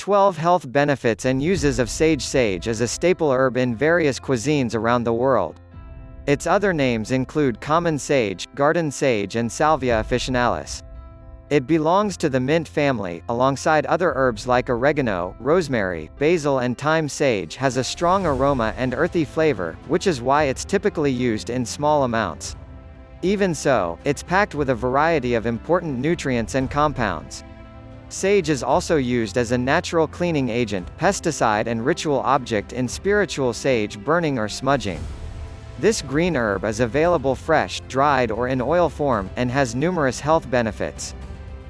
12 Health benefits and uses of sage. Sage is a staple herb in various cuisines around the world. Its other names include common sage, garden sage and Salvia officinalis. It belongs to the mint family, alongside other herbs like oregano, rosemary, basil and thyme. Sage has a strong aroma and earthy flavor, which is why it's typically used in small amounts. Even so, it's packed with a variety of important nutrients and compounds. Sage is also used as a natural cleaning agent, pesticide and ritual object in spiritual sage burning or smudging. This green herb is available fresh, dried or in oil form, and has numerous health benefits.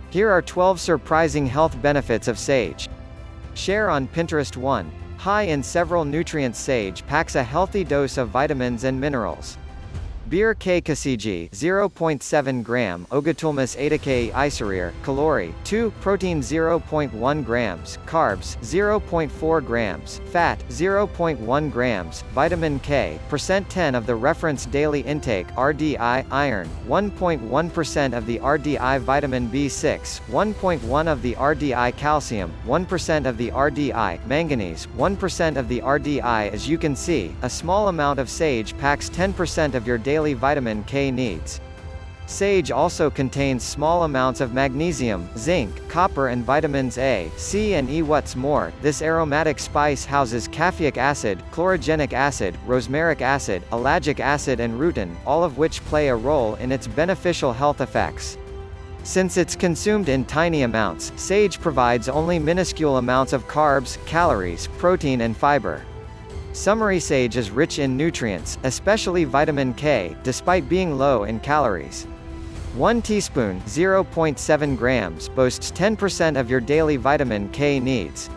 Here are 12 surprising health benefits of sage. Share on Pinterest. 1. High in several nutrients. Sage packs a healthy dose of vitamins and minerals. Bir K Kasiji 0.7 gram Ogatulmus Atakeae Isorir Calori 2 Protein 0.1 grams Carbs 0.4 grams Fat 0.1 grams Vitamin K %10 of the reference daily intake RDI Iron 1.1% of the RDI Vitamin B6 1.1 of the RDI Calcium 1% of the RDI Manganese 1% of the RDI. As you can see, a small amount of sage packs 10% of your daily vitamin K needs. Sage also contains small amounts of magnesium, zinc, copper and vitamins A, C and E. What's more, this aromatic spice houses caffeic acid, chlorogenic acid, rosmaric acid, ellagic acid and rutin, all of which play a role in its beneficial health effects. Since it's consumed in tiny amounts, sage provides only minuscule amounts of carbs, calories, protein and fiber. Summary: sage is rich in nutrients, especially vitamin K, despite being low in calories. 1 teaspoon 0.7 grams boasts 10% of your daily vitamin K needs.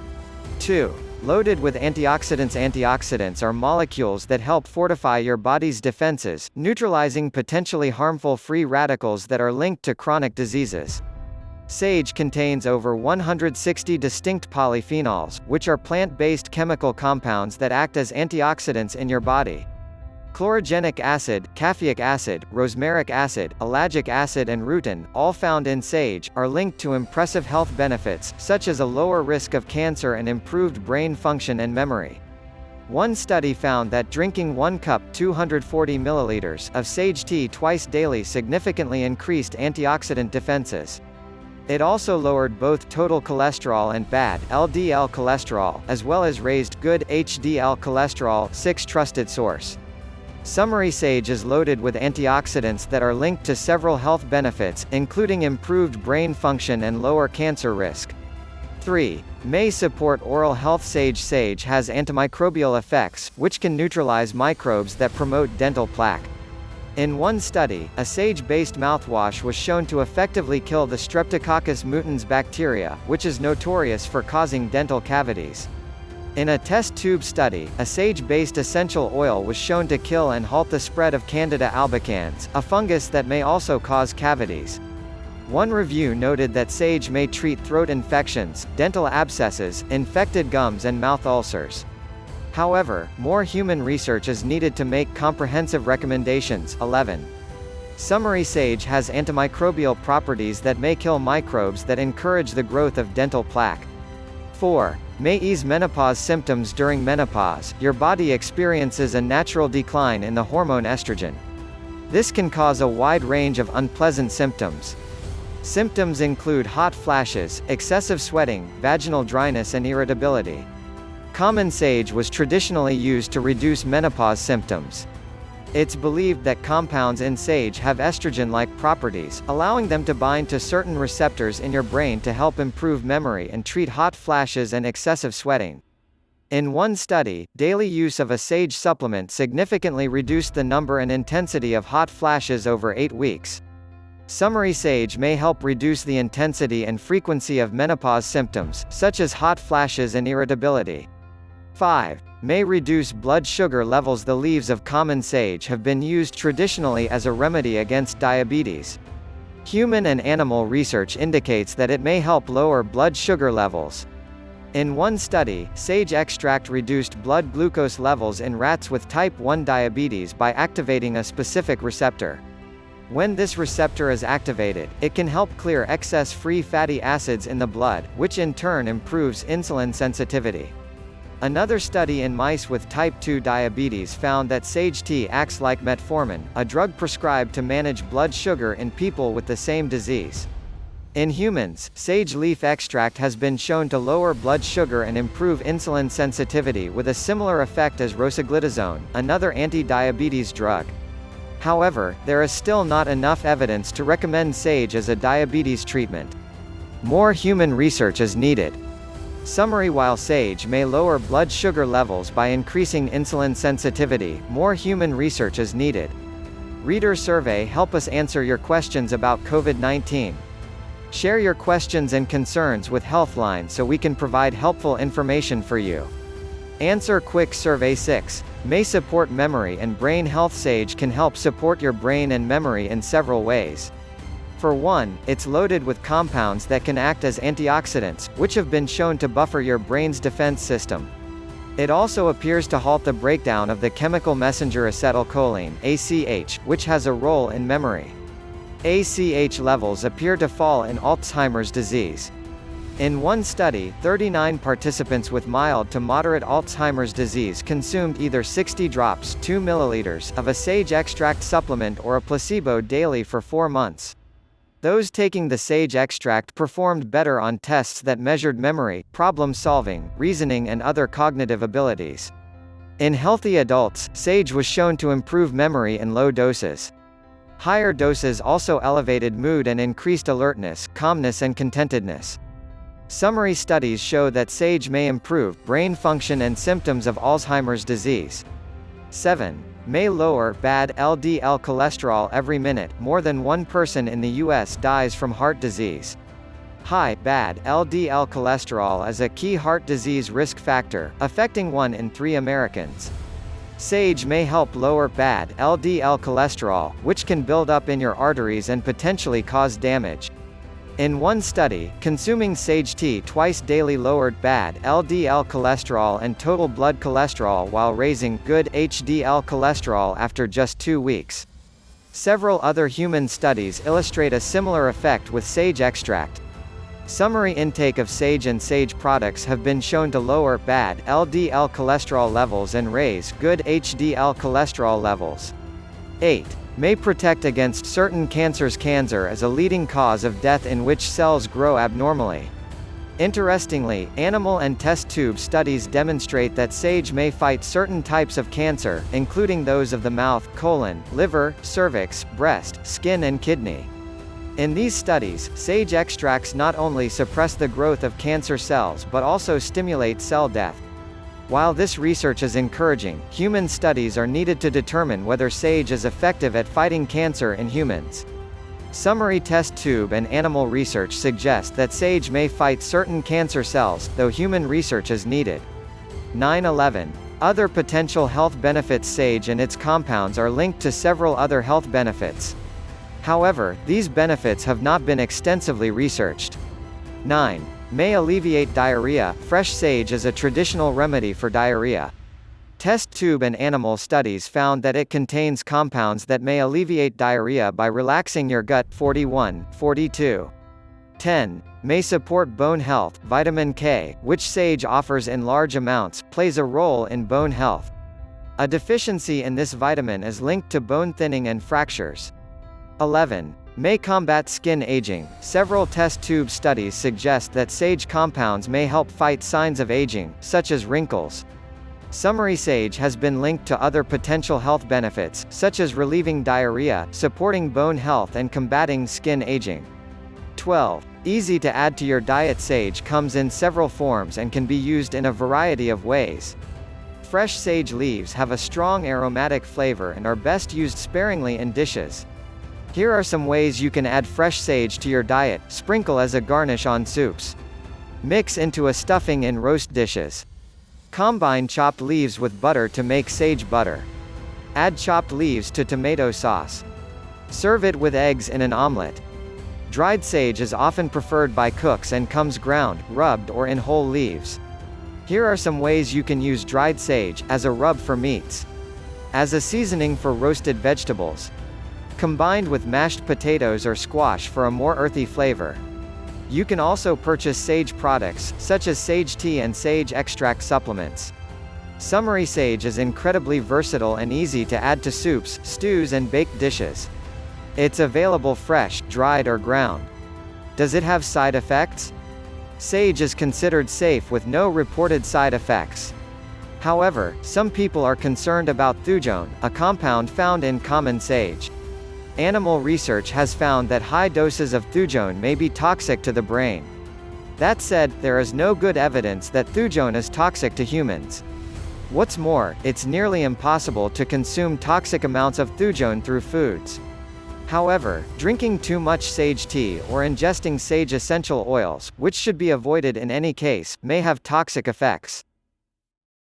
2. Loaded with antioxidants. Antioxidants are molecules that help fortify your body's defenses, neutralizing potentially harmful free radicals that are linked to chronic diseases. Sage contains over 160 distinct polyphenols, which are plant-based chemical compounds that act as antioxidants in your body. Chlorogenic acid, caffeic acid, rosmaric acid, ellagic acid and rutin, all found in sage, are linked to impressive health benefits, such as a lower risk of cancer and improved brain function and memory. One study found that drinking 1 cup 240 milliliters of sage tea twice daily significantly increased antioxidant defenses. It also lowered both total cholesterol and bad LDL cholesterol, as well as raised good HDL cholesterol. 6. Trusted source. Summary: sage is loaded with antioxidants that are linked to several health benefits, including improved brain function and lower cancer risk. 3. May support oral health. Sage has antimicrobial effects, which can neutralize microbes that promote dental plaque. In one study, a sage-based mouthwash was shown to effectively kill the Streptococcus mutans bacteria, which is notorious for causing dental cavities. In a test tube study, a sage-based essential oil was shown to kill and halt the spread of Candida albicans, a fungus that may also cause cavities. One review noted that sage may treat throat infections, dental abscesses, infected gums and mouth ulcers. However, more human research is needed to make comprehensive recommendations. 11. Summary: sage has antimicrobial properties that may kill microbes that encourage the growth of dental plaque. 4. May ease menopause symptoms. During menopause, your body experiences a natural decline in the hormone estrogen. This can cause a wide range of unpleasant symptoms. Symptoms include hot flashes, excessive sweating, vaginal dryness and irritability. Common sage was traditionally used to reduce menopause symptoms. It's believed that compounds in sage have estrogen-like properties, allowing them to bind to certain receptors in your brain to help improve memory and treat hot flashes and excessive sweating. In one study, daily use of a sage supplement significantly reduced the number and intensity of hot flashes over 8 weeks. Summary: sage may help reduce the intensity and frequency of menopause symptoms, such as hot flashes and irritability. 5. May reduce blood sugar levels. The leaves of common sage have been used traditionally as a remedy against diabetes. Human and animal research indicates that it may help lower blood sugar levels. In one study, sage extract reduced blood glucose levels in rats with type 1 diabetes by activating a specific receptor. When this receptor is activated, it can help clear excess free fatty acids in the blood, which in turn improves insulin sensitivity. Another study in mice with type 2 diabetes found that sage tea acts like metformin, a drug prescribed to manage blood sugar in people with the same disease. In humans, sage leaf extract has been shown to lower blood sugar and improve insulin sensitivity with a similar effect as rosiglitazone, another anti-diabetes drug. However, there is still not enough evidence to recommend sage as a diabetes treatment. More human research is needed. Summary: while sage may lower blood sugar levels by increasing insulin sensitivity, more human research is needed. Reader survey: help us answer your questions about COVID-19. Share your questions and concerns with Healthline so we can provide helpful information for you. Answer quick survey 6. May support memory and brain health. Sage can help support your brain and memory in several ways. For one, it's loaded with compounds that can act as antioxidants, which have been shown to buffer your brain's defense system. It also appears to halt the breakdown of the chemical messenger acetylcholine (ACH), which has a role in memory. ACH levels appear to fall in Alzheimer's disease. In one study, 39 participants with mild to moderate Alzheimer's disease consumed either 60 drops 2 milliliters of a sage extract supplement or a placebo daily for 4 months. Those taking the sage extract performed better on tests that measured memory, problem-solving, reasoning and other cognitive abilities. In healthy adults, sage was shown to improve memory in low doses. Higher doses also elevated mood and increased alertness, calmness and contentedness. Summary: studies show that sage may improve brain function and symptoms of Alzheimer's disease. 7. May lower bad LDL cholesterol. Every minute, more than one person in the U.S. dies from heart disease. High bad LDL cholesterol is a key heart disease risk factor, affecting 1 in 3 Americans. Sage may help lower bad LDL cholesterol, which can build up in your arteries and potentially cause damage. In one study, consuming sage tea twice daily lowered bad LDL cholesterol and total blood cholesterol while raising good HDL cholesterol after just 2 weeks. Several other human studies illustrate a similar effect with sage extract. Summary: intake of sage and sage products have been shown to lower bad LDL cholesterol levels and raise good HDL cholesterol levels. 8. May protect against certain cancers. Cancer is a leading cause of death in which cells grow abnormally. Interestingly, animal and test tube studies demonstrate that sage may fight certain types of cancer, including those of the mouth, colon, liver, cervix, breast, skin and kidney. In these studies, sage extracts not only suppress the growth of cancer cells but also stimulate cell death. While this research is encouraging, human studies are needed to determine whether sage is effective at fighting cancer in humans. Summary: test tube and animal research suggest that sage may fight certain cancer cells, though human research is needed. 9/11. Other potential health benefits. Sage and its compounds are linked to several other health benefits. However, these benefits have not been extensively researched. 9. May alleviate diarrhea. Fresh sage is a traditional remedy for diarrhea. Test tube and animal studies found that it contains compounds that may alleviate diarrhea by relaxing your gut. 41, 42. 10. May support bone health. Vitamin K, which sage offers in large amounts, plays a role in bone health. A deficiency in this vitamin is linked to bone thinning and fractures. 11. May combat skin aging. Several test tube studies suggest that sage compounds may help fight signs of aging, such as wrinkles. Summary: sage has been linked to other potential health benefits, such as relieving diarrhea, supporting bone health and combating skin aging. 12. Easy to add to your diet. Sage comes in several forms and can be used in a variety of ways. Fresh sage leaves have a strong aromatic flavor and are best used sparingly in dishes. Here are some ways you can add fresh sage to your diet. Sprinkle as a garnish on soups. Mix into a stuffing in roast dishes. Combine chopped leaves with butter to make sage butter. Add chopped leaves to tomato sauce. Serve it with eggs in an omelette. Dried sage is often preferred by cooks and comes ground, rubbed or in whole leaves. Here are some ways you can use dried sage, as a rub for meats. As a seasoning for roasted vegetables. combined with mashed potatoes or squash for a more earthy flavor. You can also purchase sage products, such as sage tea and sage extract supplements. Summary: sage is incredibly versatile and easy to add to soups, stews and baked dishes. It's available fresh, dried or ground. Does it have side effects? Sage is considered safe with no reported side effects. However, some people are concerned about thujone, a compound found in common sage. Animal research has found that high doses of thujone may be toxic to the brain. That said, there is no good evidence that thujone is toxic to humans. What's more, it's nearly impossible to consume toxic amounts of thujone through foods. However, drinking too much sage tea or ingesting sage essential oils, which should be avoided in any case, may have toxic effects.